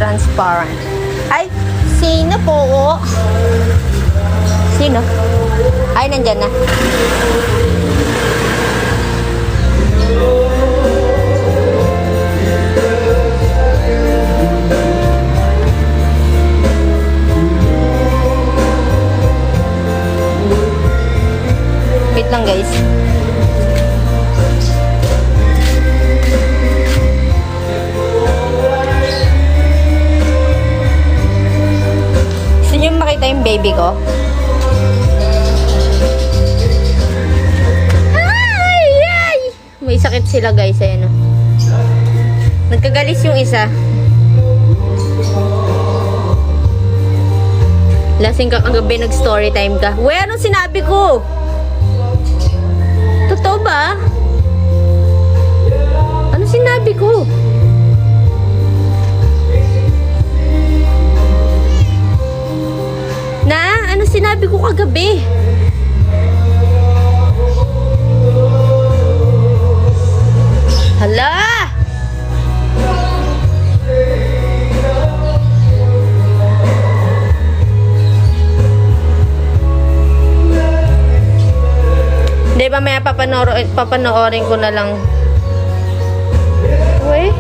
transparent. Ay, sino po? Sino? Ay, nandyan na. Wait lang guys. Gusto niyo makita yung baby ko? May sakit sila guys, ayan o. Nagkagalis yung isa. Lasing ka kagabi, nag-story time ka. Uy, anong sinabi ko? Totoo ba? Anong sinabi ko? Na? Anong sinabi ko kagabi? Hala! Hindi, mamaya papanoorin ko na lang. Uy?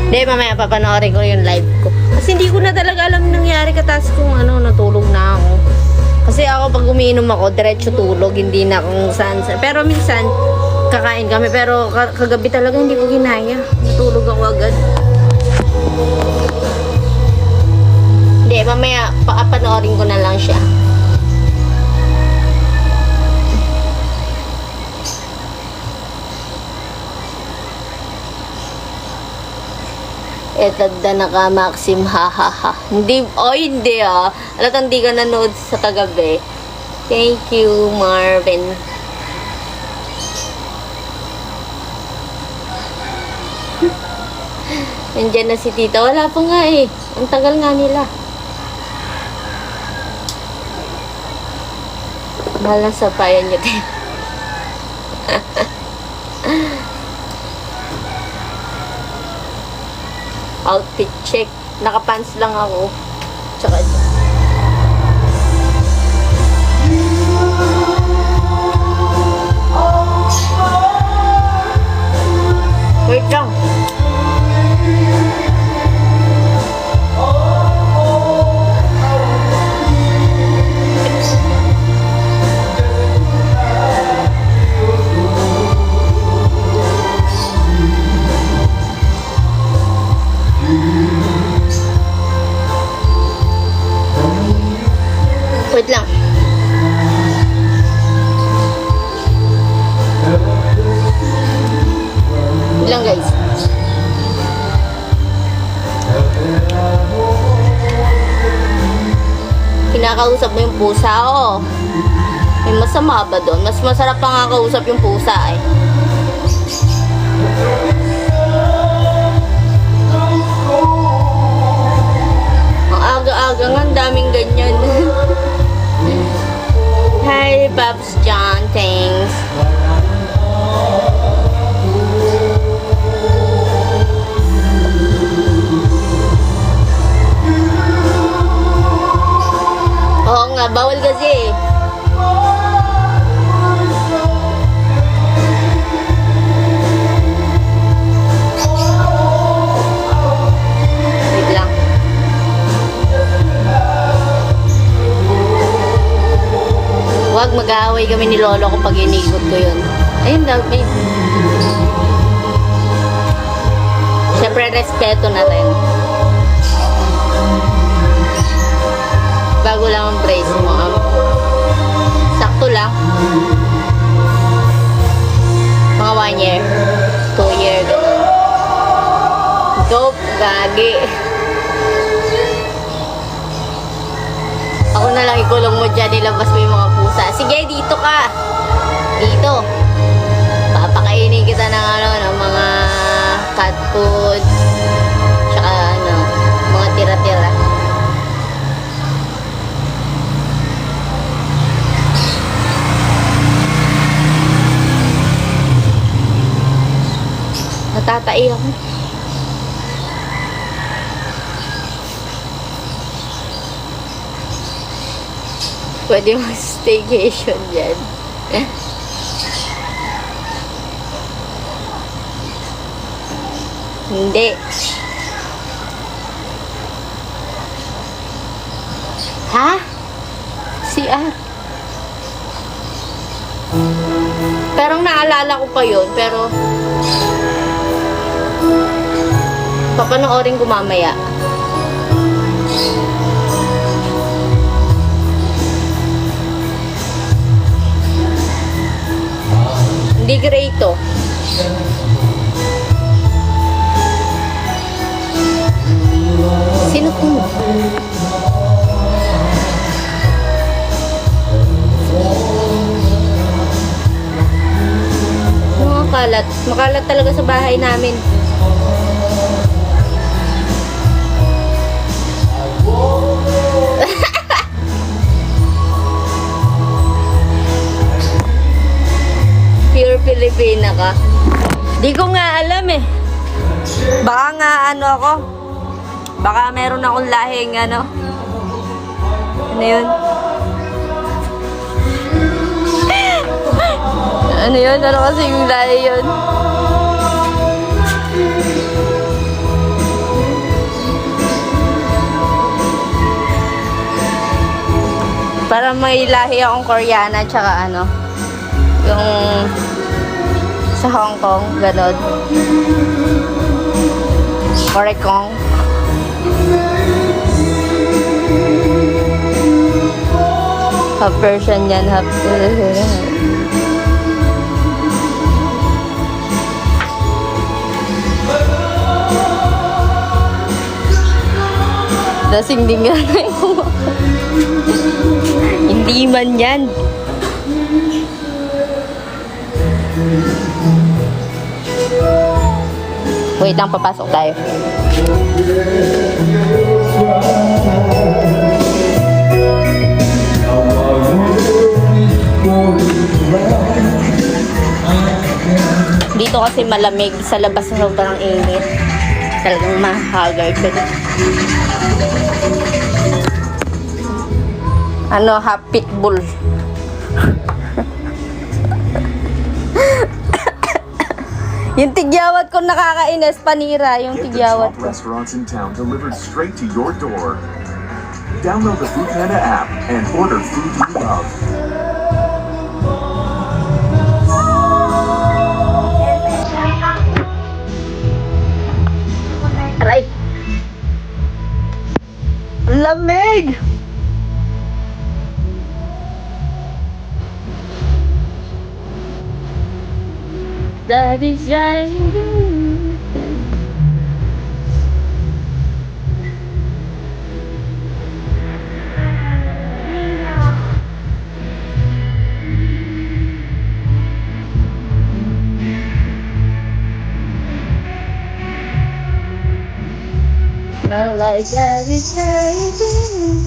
Hindi, mamaya papanoorin ko yung live ko. Kasi hindi ko na talaga alam nangyari katas kung ano, natulog na ako. Kasi ako pag umiinom ako, diretso tulog, hindi na kung saan. Pero minsan, kakain kami, pero kagabi talaga hindi ko ginaya. Natulog ako agad. Hindi, mamaya papanoorin ko na lang siya. Eto da naka Maxim, ha. Hindi, hindi Alatang di ka nanood sa kagabi. Thank you, Marvin. Nandiyan na si tita. Wala pa nga eh. Ang tagal nga nila. Mahal na sapayan niyo din. Outfit check. Nakapants lang ako. Tsaka wait lang. Wait lang. Wait lang guys. Kinakausap mo yung pusa, oh. May masama ba doon? Mas masarap pa nga kausap yung pusa, eh. Ang aga-aga nga, ang daming ganyan. Hi, Babs John, thanks. Oo nga, bawal kasi. Wait lang. Huwag mag-aaway kami ni Lolo ko pag inigot ko yun. Ayun daw, may... Siyempre, respeto na rin. Bago lang ang brace mo. Sakto lang. Mga 1 year. 2 year, gano'n. Dope, gagi. Ako na lang ikulong mo dyan, nilabas mo yung mga pusa. Sige, dito ka. Dito. Papakainin kita ng ng mga cat food. Tsaka mga tira-tira. Natatai ako. Pwede mag-staycation dyan. Hindi. Ha? CR. Parang naalala ko pa yun, pero papanoorin ko mamaya. Hindi gray to. Sino to? Makalat. Makalat talaga sa bahay namin. Pure Filipina ka. Di ko nga alam eh. Baka nga ano ako. Baka meron akong lahing ano. Ano yun? Ano yun? Ano kasi yung lahi yun? Para may lahi akong Koreana tsaka ano. Yung sa Hong Kong, ganun. Korekong. Half Persian yan, half lasing din nga na yung hindi man yan. Wait lang, papasok tayo. Dito kasi malamig, sa labas na sobrang init. Talagang mahagard ka dito. Ano, half pitbull. Yung tigyawat ko nakakainis, panira yung tigyawat ko. Restaurants in town delivered straight to your door. Download the Foodpanda app and order food you love. Aray! Lamig! Daddy shining. Smell like daddy shining.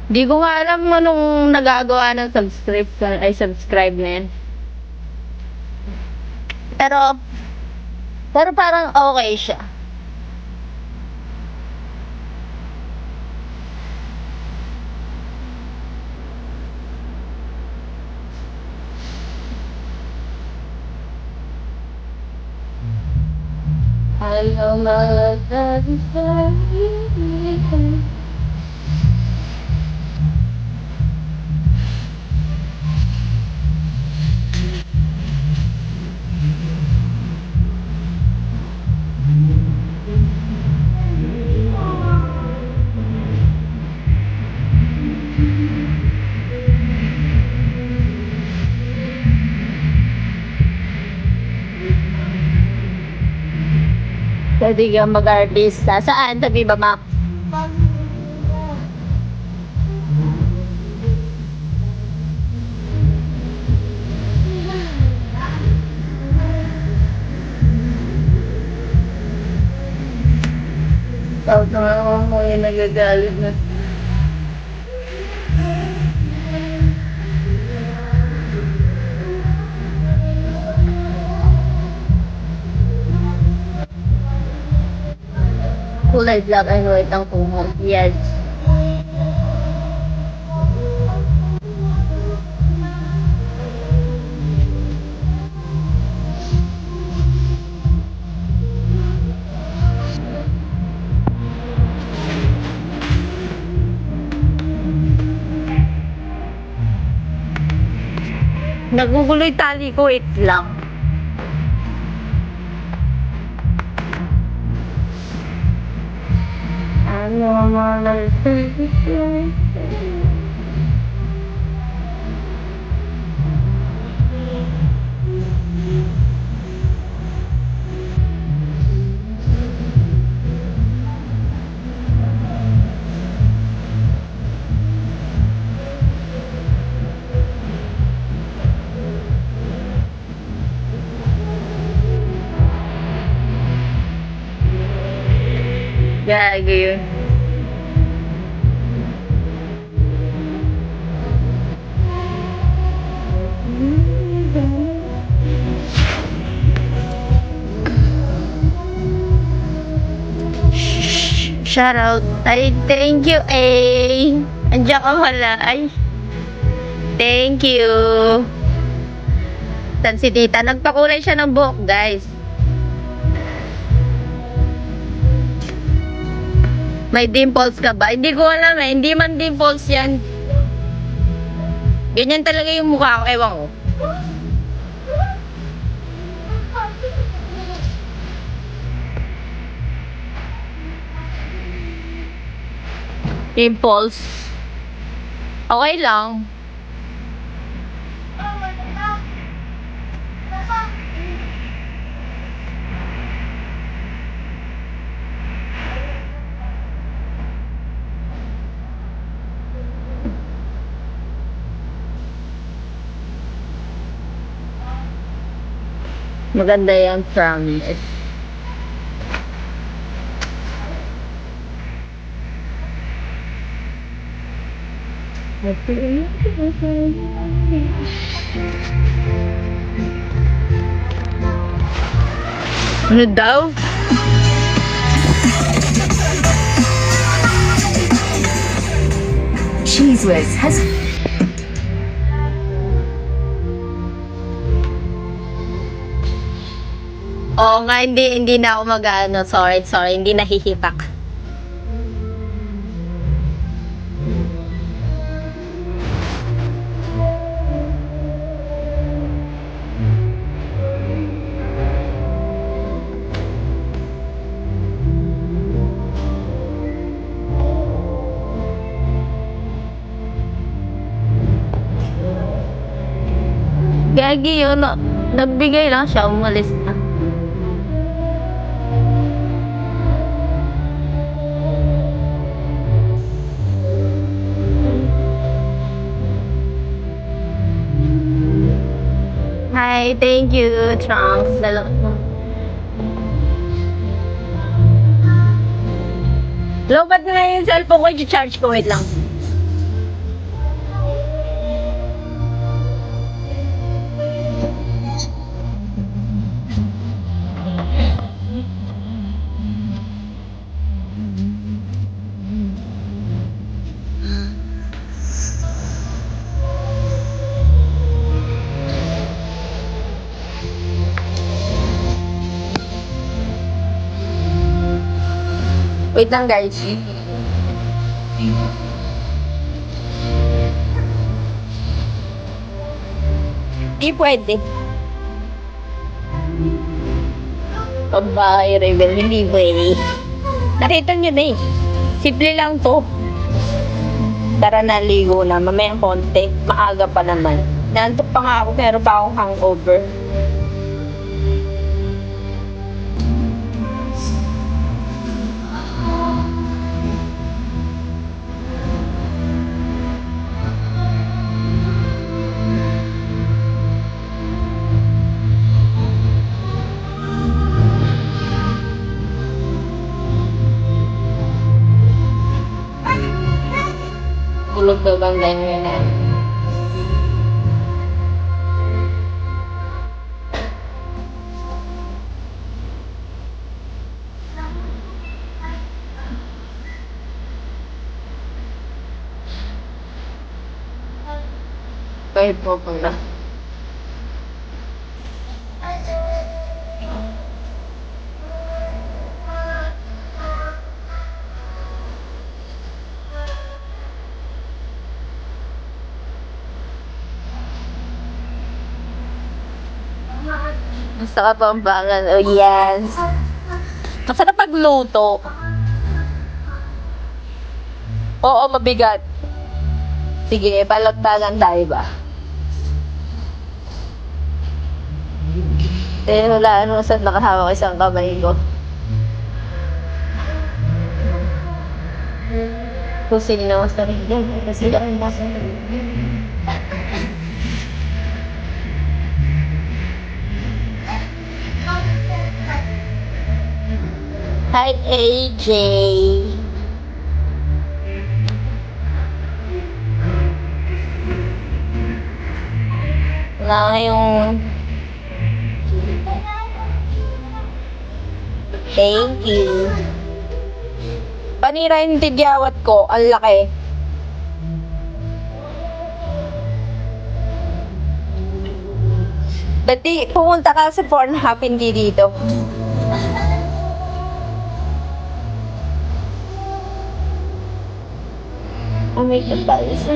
Di ko nga alam anong nagagawa ng subscribe na yan. Pero parang okay siya. Hello, my love. Pwede ka mag-artista. Saan? Sa Viva Max? Tawag na nga ako yung nagagalit na. Kulay black and white ang kumot. Yes. Nagugulo yung tali ko, wait lang. Ano malay. Gago yun. Shout out. Ay, thank you, eh. Andiyan ka wala. Ay. Thank you. Tan si tita. Nagpakulay siya ng buhok, guys. May dimples ka ba? Hindi ko alam eh. Hindi man dimples yan. Ganyan talaga yung mukha ko. Ewan ko. Dimples. Okay lang. Maganda yung promise. Ano daw? Cheese Whiz has Oo nga, hindi na ako mag-ano. Sorry, hindi nahihipak. Gagi yun, nagbigay lang siya, umalis na. Hi, thank you, Trunks. Lobat na yung cellphone ko, i-charge ko, wait lang. Wait lang, guys. Di pwede. Pagbahay, Rebel, hindi pwede. Nakita nyo na eh. Simple lang to. Tara na, ligo na. Mamayang konti. Maaga pa naman. Nantok pa nga ako, pero pa akong hangover. natutulog daw bang ganyan na. Kahit po pala. Gusto ka pang bangal. Oh, yes. Masarap magluto. Oo, mabigat. Sige, palagtagan tayo ba? Eh, wala ano saan nakahawak isang kamay ko. Kung sino ang sarili. Kasi ang nasa Hi, AJ. Wala yung... Thank you. Panira yung tigyawat ko. Ang laki. Dati, pumunta ka sa Pornhub, hindi dito. Oh my God, guys.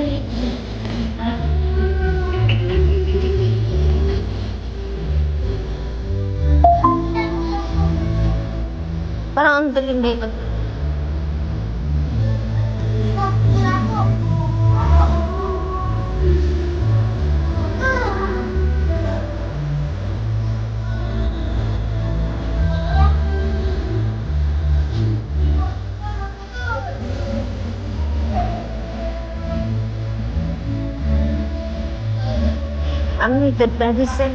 Parang ang daling dito. Ang may medicine.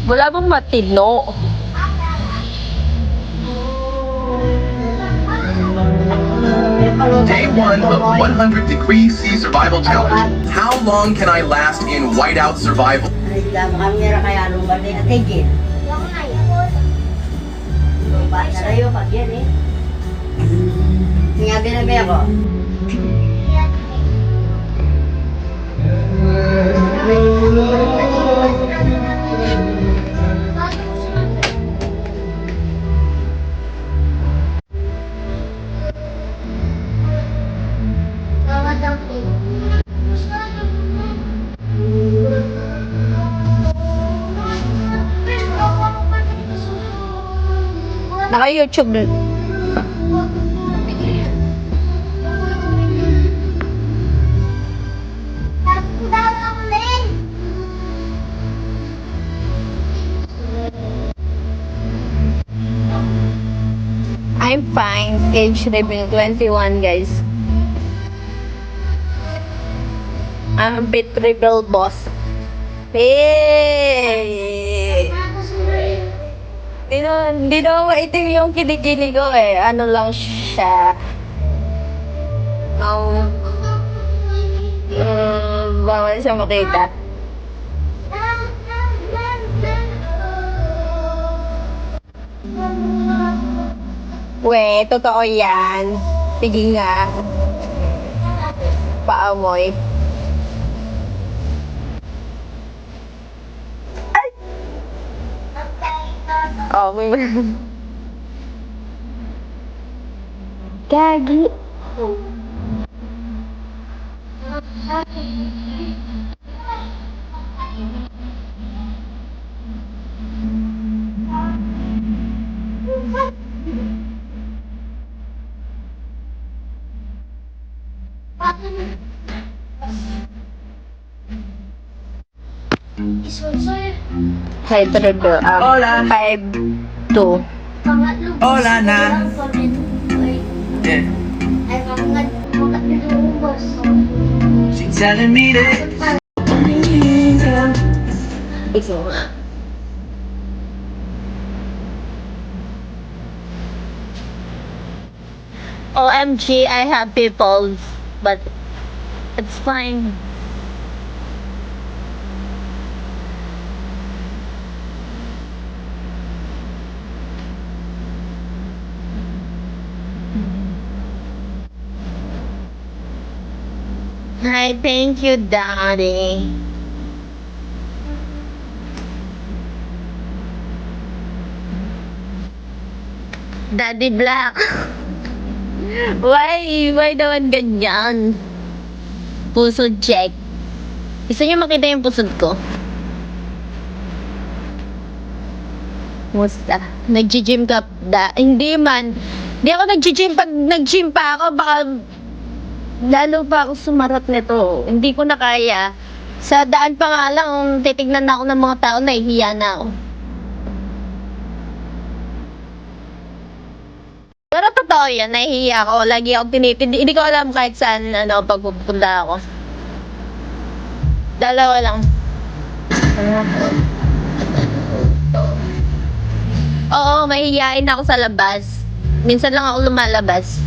Wala bang matino? Day 1 of 100 Degrees Sea Survival Challenge. How long can I last in whiteout survival? Naka-YouTube. I'm fine. Age reveal 21, guys. I'm a bit rebel boss. Hey! Hindi na maitim yung kinikini ko eh. Ano lang siya. Bawal siya makita. We, totoo yan. Sige nga. Paamoy. Ay! Oh, may... Gagi. Five triple. Hola. 5-2. Hola na. Yeah. She's telling me that. OMG, I have people, but it's fine. Hi, thank you, Daddy. Daddy Black. Why naman ganyan? Pusod check. Gusto niyo makita yung pusod ko? Musta? Nag-gym ka da? Hindi man. Hindi ako nag-gym. Pag nag-gym pa ako, baka lalo pa ako sumarot nito. Hindi ko na kaya. Sa daan pa nga lang, titignan na ako ng mga tao, nahihiya na ako. Pero totoo yan, nahihiya ako. Lagi ako tinitindi. Hindi ko alam kahit saan, pagpupunta ako. Dalawa lang. Oo, mahihiyain ako sa labas. Minsan lang ako lumalabas.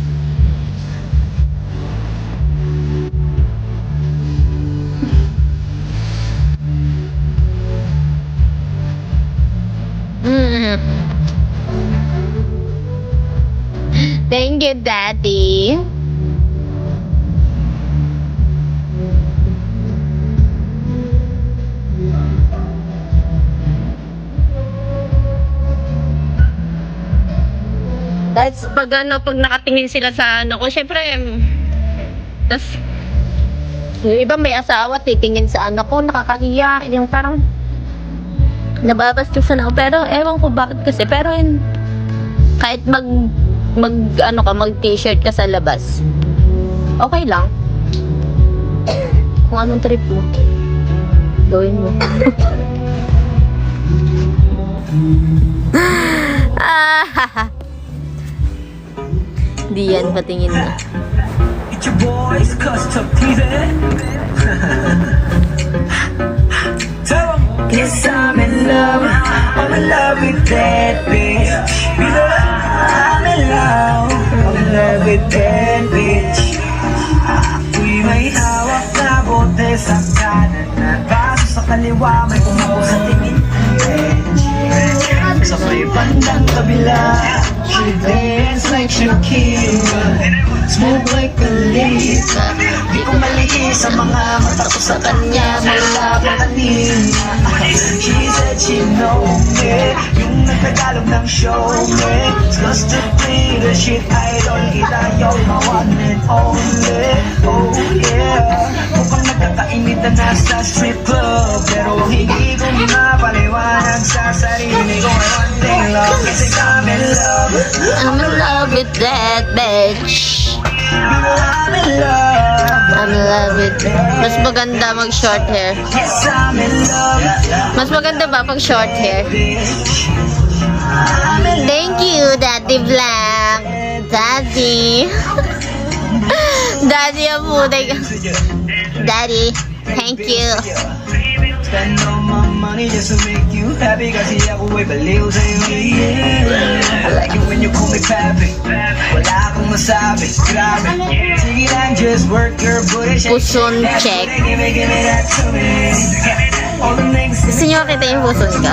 Thank you, Daddy. That's pag nakatingin sila sa ko, syempre, tas, yung iba may asawa, titingin sa ko, nakakahiya, yung parang, nababastusan ako, pero ewan ko bakit kasi, pero kahit mag t-shirt ka sa labas, okay lang. Kung anong trip mo, gawin mo. Di yan, patingin na. It's your boys, custom TV. Tell 'em. Yes, I'm in love. I'm in love with that bitch. I'm in love. I'm in love with that bitch. Ako'y may hawak na bote sa kanan at baso sa kaliwa, may umupo sa tingin. Sa may bandang kabila, she dance like Shakira, smoke like a Lisa. Di ko mali sa mga mata ko sa kanya, mula pa kanina. She said she know me, yung nagtagalog ng show me. Cause to play the shit idol, kita you're my one and only. Oh yeah, mukhang nagkakainitan na sa strip club, pero hindi ko mapaliwanag sa sarili ko. One thing love, kasi I'm in love. I'm in love with that bitch. I'm in love. I'm in love with Mas maganda mag short hair. Yes, I'm in love. Mas maganda ba pag short hair? Thank you, Daddy Black. Daddy. Daddy, ang puday ka. Daddy, thank you. Spend all my money just to make you happy. Kasi ako ay baliw sa'yo, yeah. I like it when you call me papi. Wala akong masabi, grabe. Sige lang, just work your booty. Puson check. Give me that to me. All the niggas Gusto nyo kita yung puson ka?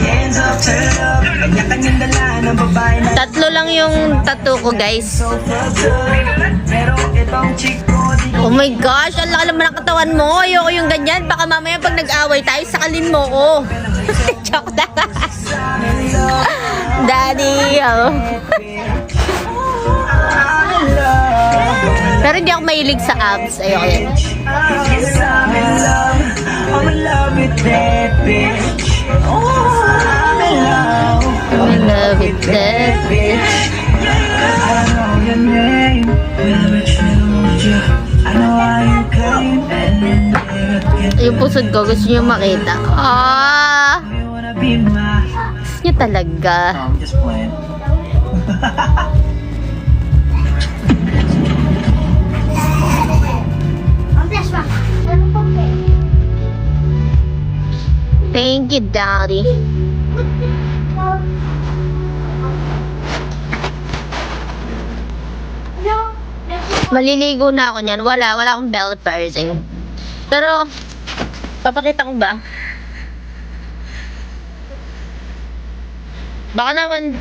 hands up, turn it up. Kanya-kanyang dala ng babae na Tatlo lang yung tattoo ko, guys. so fucked up. Pero itong chick ko, di ko Oh my gosh, ang laki naman ang katawan mo. Ayoko yung ganyan. Baka mamaya pag nag-away tayo, sakalin mo ko. Joke na. Daddy, oh. Pero hindi ako mahilig sa abs. Ayoko yan. Yes, I'm in love. I'm in love with that bitch. Oh, I'm in love. I'm in love with that bitch. I don't know your name, but I bet you know you. I know how you came, and then Yung pusod ko, gusto nyo makita. you wanna be my. Gusto nyo talaga. I'm just playing. Thank you, Daddy. No, Maliligo na ako niyan. Wala akong belt piercing. Pero, papakita ko ba? Baka naman,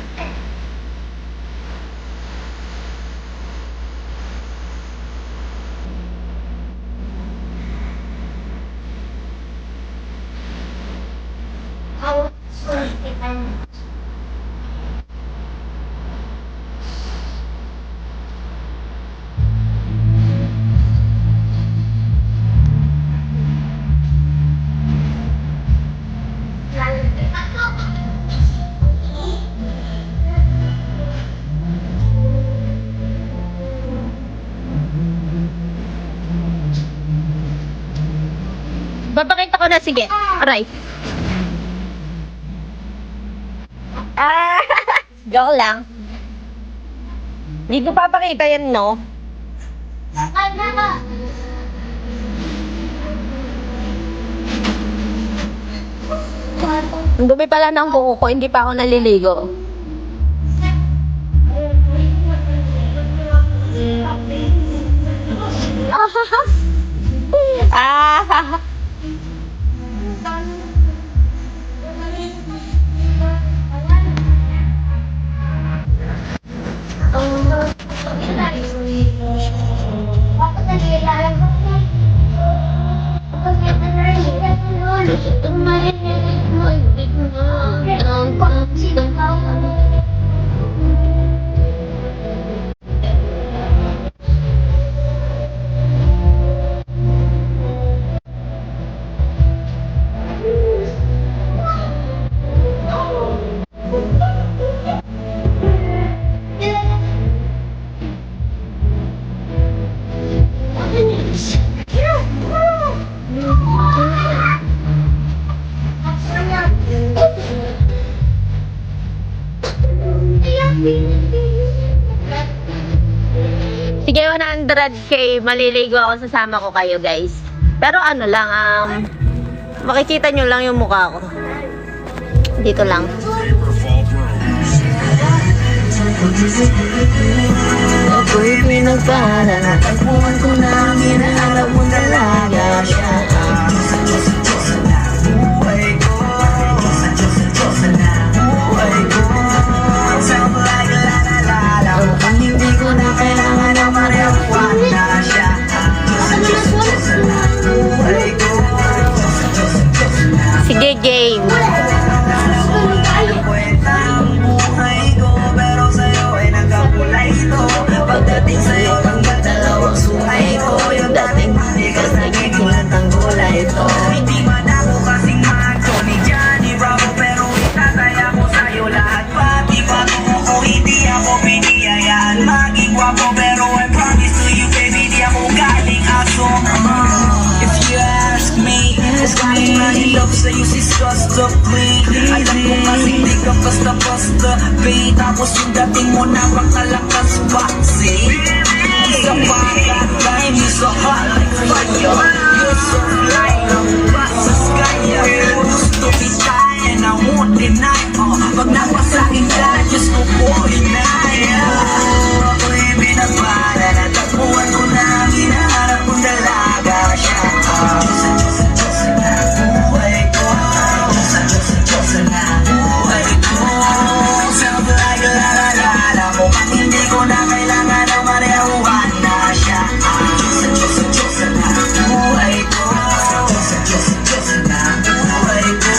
papakita ko na, sige. Aray. Joke lang. Hindi ko papakita yan, no? Ang dumi pala ng buko ko, hindi pa ako naliligo. Ah! Sige, 100K, maliligo ako, sasama ko kayo, guys. Pero ano lang, makikita nyo lang yung mukha ko. Dito lang. Ako'y pinagpala, natagpuan ko na ang hinahanap mong dalaga siya. Buhay ko, buhay ko, sound like la-la-la-la. Mukhang hindi ko na kailangan ng marijuana siya. Buhay ko, Sige, game. pagdating sa'yo, hanggang dalawang sungay ko. Yung dating manigas, naging tinatangkulay ito. Hindi man ako kasing macho ni Johnny Bravo, pero itataya ko sa'yo lahat. Pati patungo ko, hindi ako biniyayaan maging gwapo, pero I promise to you, baby, di ako galing aso. If you ask me, kung kahit na hilap sa'yo si Scosta Queen, alam ko kasing di ka basta-basta, babe. Tapos yung dating mo napakalakas pa, see? Isa pa ka-time, you're so hot like fire. You're so fly, lumabas sa sky. Gusto kita and I won't deny. Pag napasakin ka, Diyos ko po inaya. Ako'y binabala, natagpuan ko na ang hinaharap kong dalaga siya. Buhay ko, buhay ko, sound like la-la-la-la. Mukhang hindi ko na kailangan ng marijuana siya. Buhay ko, buhay ko.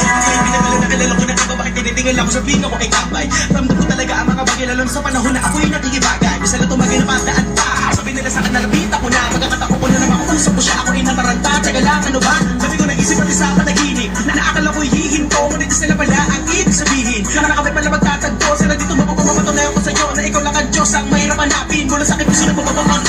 Pinagkalala ko na ako, bakit tinitingil ako sa pinga ko kay Kapay. Ramdam ko talaga ang mga bagay, lalo sa panahon na ako'y nakikibagay. Bisa na tumagay na pagdaan pa. Sabi nila sa akin na nabita ko na. Pagkakatako ko na naman ako, usap ko siya, ako'y nataranta. Teka lang, ano ba? Sabi ko naisip pati sa panaginip na naakala ko'y hihinto. Ngunit sila pala ang ibig sabihin. Nakakabay pala magtatagpo. Sila dito mapapamatunayan ko sa'yo na ikaw lang ang Diyos ang mahirap hanapin. Mula sa akin puso na pumapamang